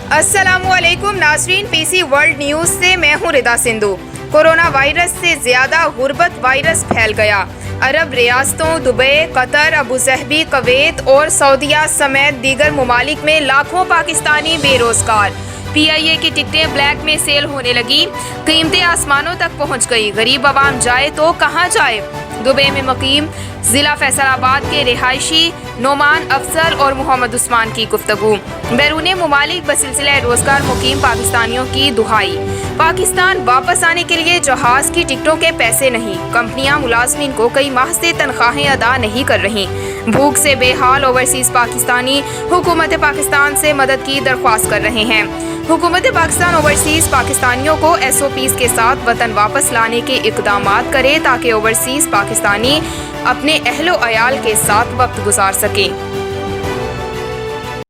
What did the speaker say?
अस्सलामु अलैकुम नाज़रीन, पीसी वर्ल्ड न्यूज़ से मैं हूँ रिदा सिंधु। कोरोना वायरस से ज़्यादा गुर्बत वायरस फैल गया। अरब रियासतों दुबई, कतर, अबूज़हबी, कुवैत और सऊदीया समेत दीगर ममालिक में लाखों पाकिस्तानी बेरोज़गार। PIA की टिकटें ब्लैक में सेल होने लगी, कीमतें आसमानों तक पहुँच गई। गरीब आवाम जाए तो कहाँ जाए? दुबई में मुकीम ज़िला फैसलाबाद के रिहायशी नोमान अफजल और मोहम्मद उस्मान की गुफ्तगू। बैरून ममालिक बसिलसिला रोज़गार मुकीम पाकिस्तानियों की दुहाई। पाकिस्तान वापस आने के लिए जहाज़ की टिकटों के पैसे नहीं। कंपनियां मुलाजमीन को कई माह से तनख्वाहें अदा नहीं कर रही। भूख से बेहाल ओवरसीज़ पाकिस्तानी हुकूमत पाकिस्तान से मदद की दरख्वास्त कर रहे हैं। हुकूमत पाकिस्तान ओवरसीज़ पाकिस्तानियों को SOPs के साथ वतन वापस लाने के इक़दामात करे ताकि ओवरसीज़ पाकिस्तानी अपने अहलो अयाल के साथ वक्त गुजार सकें।